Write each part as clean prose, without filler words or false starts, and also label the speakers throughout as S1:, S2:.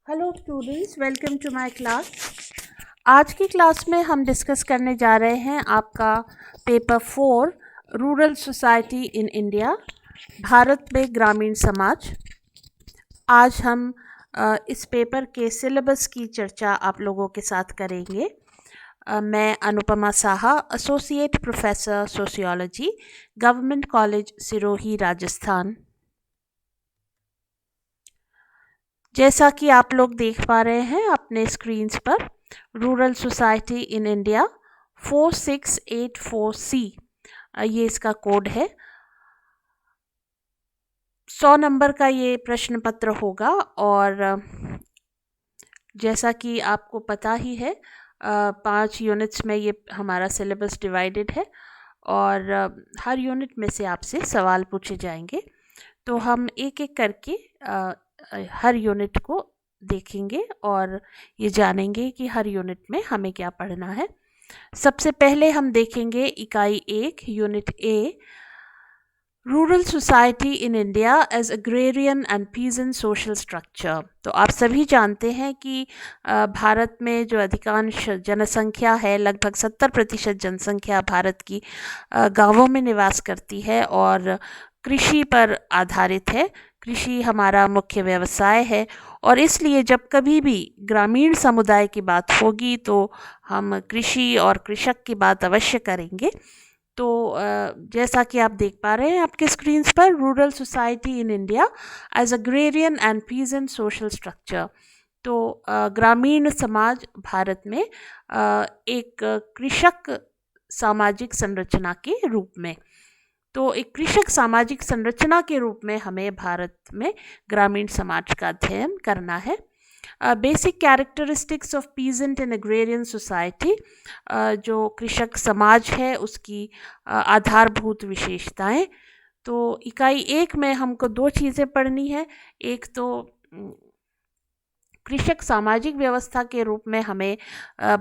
S1: Hello students, welcome to my class. आज की class में हम डिस्कस करने जा रहे हैं आपका paper 4 rural society in India, Bharat में ग्रामीण समाज। आज हम इस पेपर के सिलेबस की चर्चा आप लोगों के साथ करेंगे। मैं Anupama Saha, associate professor sociology, government college Sirohi, Rajasthan. जैसा कि आप लोग देख पा रहे हैं अपने स्क्रीन्स पर, rural society in India 4684C, ये इसका कोड है। 100 नंबर का ये प्रश्न पत्र होगा और जैसा कि आपको पता ही है 5 यूनिट्स में ये हमारा सिलेबस डिवाइडेड है और हर यूनिट में से आपसे सवाल पूछे जाएंगे। तो हम एक एक करके हर यूनिट को देखेंगे और ये जानेंगे कि हर यूनिट में हमें क्या पढ़ना है। सबसे पहले हम देखेंगे इकाई 1, unit A, rural society in India as agrarian and peasant social structure. तो आप सभी जानते हैं कि भारत में जो अधिकांश जनसंख्या है, लगभग 70% जनसंख्या भारत की गांवों में निवास करती है और कृषि पर आधारित है। कृषि हमारा मुख्य व्यवसाय है और इसलिए जब कभी भी ग्रामीण समुदाय की बात होगी तो हम कृषि और कृषक की बात अवश्य करेंगे। तो जैसा कि आप देख पा रहे हैं आपके स्क्रीन्स पर, rural society in India as agrarian and peasant social structure. तो ग्रामीण समाज भारत में एक कृषक सामाजिक संरचना के रूप में, तो एक कृषक सामाजिक संरचना के रूप में हमें भारत में ग्रामीण समाज का अध्ययन करना है। Basic characteristics of peasant and agrarian society, जो कृषक समाज है उसकी आधारभूत विशेषताएं। तो इकाई 1 में हमको 2 चीज़ें पढ़नी है। एक तो कृषक सामाजिक व्यवस्था के रूप में हमें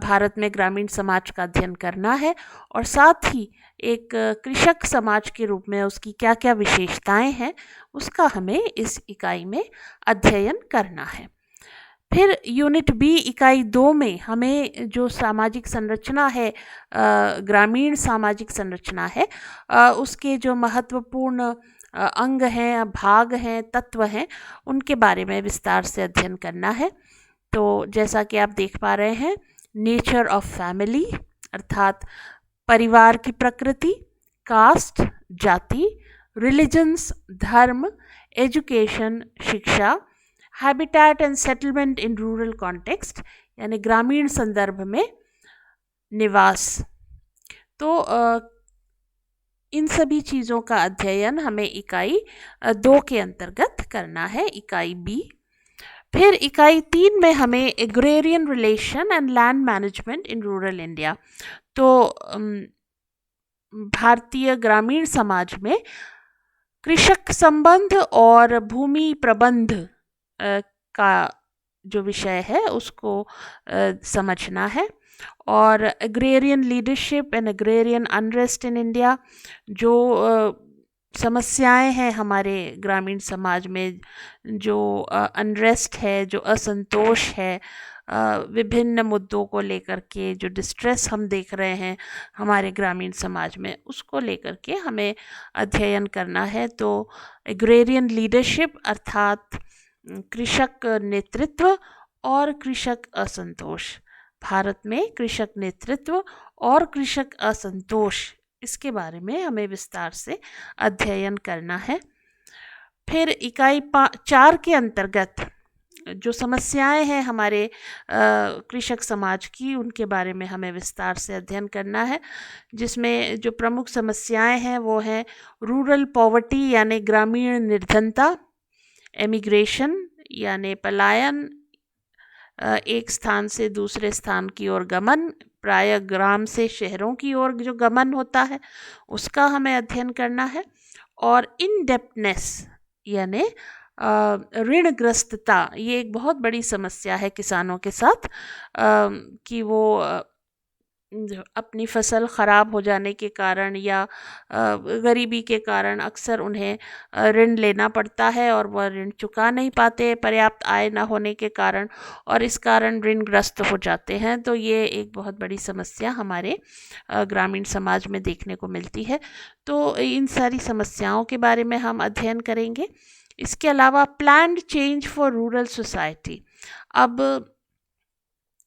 S1: भारत में ग्रामीण समाज का अध्ययन करना है और साथ ही एक कृषक समाज के रूप में उसकी क्या क्या विशेषताएं हैं उसका हमें इस इकाई में अध्ययन करना है। फिर यूनिट बी इकाई 2 में हमें जो सामाजिक संरचना है, ग्रामीण सामाजिक संरचना है, उसके जो महत्वपूर्ण अंग हैं, भाग हैं, तत्व हैं, उनके बारे में विस्तार से अध्ययन करना है। तो जैसा कि आप देख पा रहे हैं, नेचर ऑफ फैमिली अर्थात परिवार की प्रकृति, कास्ट जाति, रिलीजन्स धर्म, एजुकेशन शिक्षा, habitat and settlement in rural context यानी ग्रामीण संदर्भ में निवास। तो इन सभी चीज़ों का अध्ययन हमें इकाई 2 के अंतर्गत करना है, इकाई बी। फिर इकाई 3 में हमें agrarian relation and land management in rural India. तो भारतीय ग्रामीण समाज में कृषक संबंध और भूमि प्रबंध का जो विषय है उसको समझना है। और agrarian leadership and agrarian unrest in India, जो समस्याएं हैं हमारे ग्रामीण समाज में, जो अनरेस्ट है, जो असंतोष है, विभिन्न मुद्दों को लेकर के जो डिस्ट्रेस हम देख रहे हैं हमारे ग्रामीण समाज में, उसको लेकर के हमें अध्ययन करना है। तो एग्रेरियन लीडरशिप अर्थात कृषक नेतृत्व और कृषक असंतोष, भारत में कृषक नेतृत्व और कृषक असंतोष, इसके बारे में हमें विस्तार से अध्ययन करना है। फिर इकाई 4 के अंतर्गत जो समस्याएं हैं हमारे कृषक समाज की, उनके बारे में हमें विस्तार से अध्ययन करना है, जिसमें जो प्रमुख समस्याएं हैं वो हैं रूरल पॉवर्टी यानी ग्रामीण निर्धनता, एमिग्रेशन यानी पलायन, एक स्थान से दूसरे स्थान की ओर गमन, प्राय ग्राम से शहरों की ओर जो गमन होता है उसका हमें अध्ययन करना है। और इनडेप्टनेस यानी ऋणग्रस्तता, ये एक बहुत बड़ी समस्या है किसानों के साथ, कि वो अपनी फसल ख़राब हो जाने के कारण या गरीबी के कारण अक्सर उन्हें ऋण लेना पड़ता है और वह ऋण चुका नहीं पाते पर्याप्त आय न होने के कारण, और इस कारण ऋणग्रस्त हो जाते हैं। तो ये एक बहुत बड़ी समस्या हमारे ग्रामीण समाज में देखने को मिलती है। तो इन सारी समस्याओं के बारे में हम अध्ययन करेंगे। इसके अलावा planned change for rural society. अब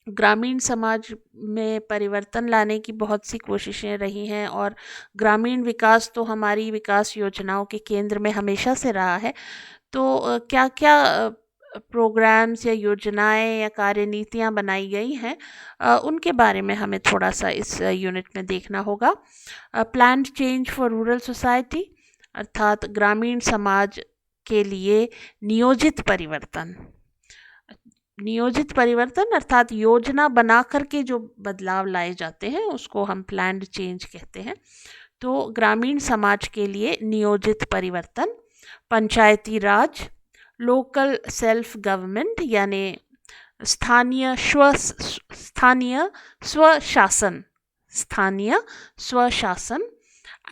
S1: ग्रामीण समाज में परिवर्तन लाने की बहुत सी कोशिशें रही हैं और ग्रामीण विकास तो हमारी विकास योजनाओं के केंद्र में हमेशा से रहा है। तो क्या क्या प्रोग्राम्स या योजनाएं या कार्यनीतियां बनाई गई हैं, उनके बारे में हमें थोड़ा सा इस यूनिट में देखना होगा। Planned change for rural society अर्थात ग्रामीण समाज के लिए नियोजित परिवर्तन। नियोजित परिवर्तन अर्थात योजना बना करके जो बदलाव लाए जाते हैं उसको हम प्लान्ड चेंज कहते हैं। तो ग्रामीण समाज के लिए नियोजित परिवर्तन, पंचायती राज, लोकल सेल्फ गवर्नमेंट यानी स्थानीय स्वशासन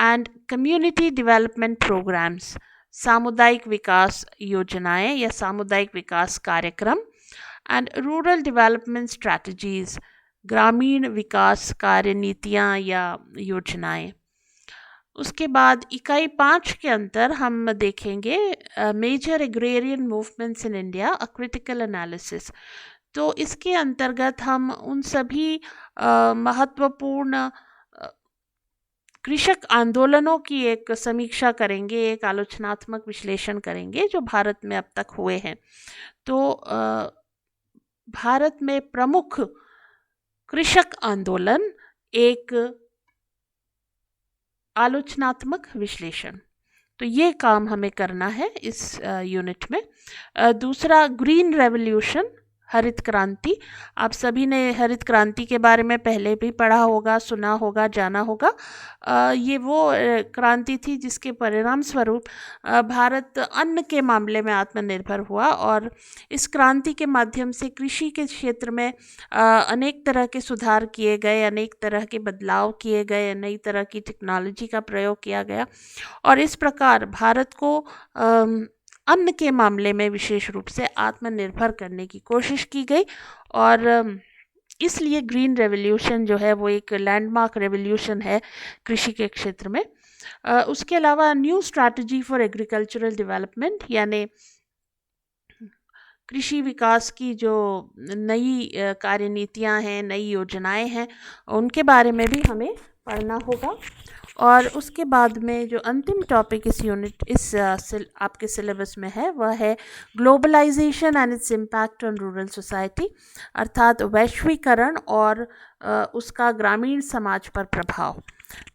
S1: एंड कम्युनिटी डेवलपमेंट प्रोग्राम्स, सामुदायिक विकास योजनाएं या सामुदायिक विकास कार्यक्रम, एंड रूरल डेवलपमेंट स्ट्रैटेजीज, ग्रामीण विकास कार्यनीतियाँ या योजनाएं। उसके बाद इकाई 5 के अंदर हम देखेंगे major agrarian movements in India, a critical analysis. तो इसके अंतर्गत हम उन सभी महत्वपूर्ण कृषक आंदोलनों की एक समीक्षा करेंगे, एक आलोचनात्मक विश्लेषण करेंगे जो भारत में अब तक हुए हैं। तो भारत में प्रमुख कृषक आंदोलन, एक आलोचनात्मक विश्लेषण, तो ये काम हमें करना है इस यूनिट में। दूसरा ग्रीन रेवोल्यूशन, हरित क्रांति। आप सभी ने हरित क्रांति के बारे में पहले भी पढ़ा होगा, सुना होगा, जाना होगा। ये वो क्रांति थी जिसके परिणाम स्वरूप भारत अन्न के मामले में आत्मनिर्भर हुआ और इस क्रांति के माध्यम से कृषि के क्षेत्र में अनेक तरह के सुधार किए गए, अनेक तरह के बदलाव किए गए, नई तरह की टेक्नोलॉजी का प्रयोग किया गया और इस प्रकार भारत को अन्न के मामले में विशेष रूप से आत्मनिर्भर करने की कोशिश की गई। और इसलिए ग्रीन रेवोल्यूशन जो है वो एक लैंडमार्क रेवोल्यूशन है कृषि के क्षेत्र में। उसके अलावा new strategy for agricultural development यानी कृषि विकास की जो नई कार्यनीतियां हैं, नई योजनाएं हैं, उनके बारे में भी हमें पढ़ना होगा। और उसके बाद में जो अंतिम टॉपिक इस यूनिट आपके सिलेबस में है वह है globalisation and its impact on rural society, अर्थात वैश्वीकरण और उसका ग्रामीण समाज पर प्रभाव।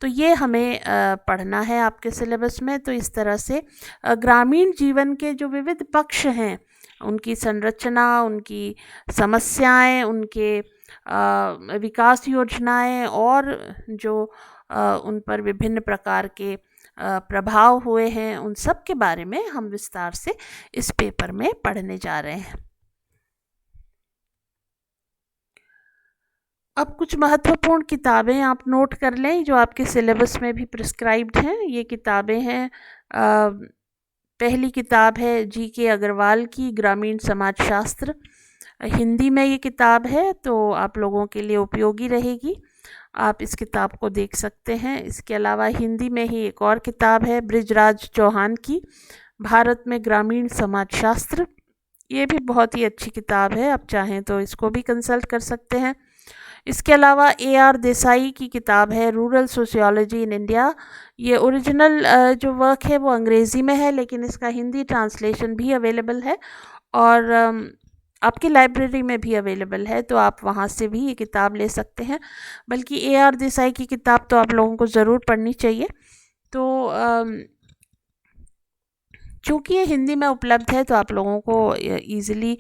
S1: तो ये हमें पढ़ना है आपके सिलेबस में। तो इस तरह से ग्रामीण जीवन के जो विविध पक्ष हैं, उनकी संरचना, उनकी समस्याएं, उनके विकास योजनाएं और जो उन पर विभिन्न प्रकार के प्रभाव हुए हैं, उन सब के बारे में हम विस्तार से इस पेपर में पढ़ने जा रहे हैं। अब कुछ महत्वपूर्ण किताबें आप नोट कर लें जो आपके सिलेबस में भी प्रिस्क्राइब्ड हैं। ये किताबें हैं, पहली किताब है जी.के. अग्रवाल की ग्रामीण समाजशास्त्र। हिंदी में ये किताब है तो आप लोगों के लिए उपयोगी रहेगी, आप इस किताब को देख सकते हैं। इसके अलावा हिंदी में ही एक और किताब है बृजराज चौहान की भारत में ग्रामीण समाजशास्त्र। ये भी बहुत ही अच्छी किताब है, आप चाहें तो इसको भी कंसल्ट कर सकते हैं। इसके अलावा A.R. देसाई की किताब है रूरल सोशियोलॉजी इन इंडिया। ये ओरिजिनल जो वर्क है वो अंग्रेज़ी में है, लेकिन इसका हिंदी ट्रांसलेशन भी अवेलेबल है और आपकी लाइब्रेरी में भी अवेलेबल है, तो आप वहाँ से भी ये किताब ले सकते हैं। बल्कि A.R. देसाई की किताब तो आप लोगों को ज़रूर पढ़नी चाहिए। तो चूँकि ये हिंदी में उपलब्ध है तो आप लोगों को ईज़िली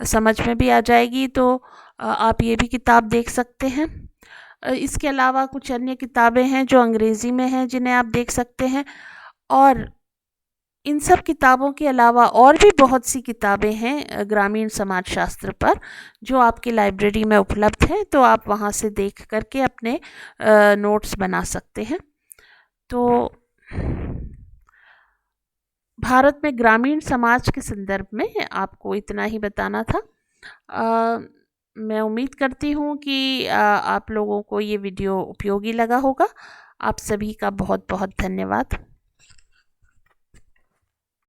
S1: समझ में भी आ जाएगी, तो आप ये भी किताब देख सकते हैं। इसके अलावा कुछ अन्य किताबें हैं जो अंग्रेज़ी में हैं जिन्हें आप देख सकते हैं। और इन सब किताबों के अलावा और भी बहुत सी किताबें हैं ग्रामीण समाज शास्त्र पर, जो आपकी लाइब्रेरी में उपलब्ध हैं, तो आप वहाँ से देख करके अपने नोट्स बना सकते हैं। तो भारत में ग्रामीण समाज के संदर्भ में आपको इतना ही बताना था। मैं उम्मीद करती हूँ कि आप लोगों को ये वीडियो उपयोगी लगा होगा। आप सभी का बहुत बहुत धन्यवाद।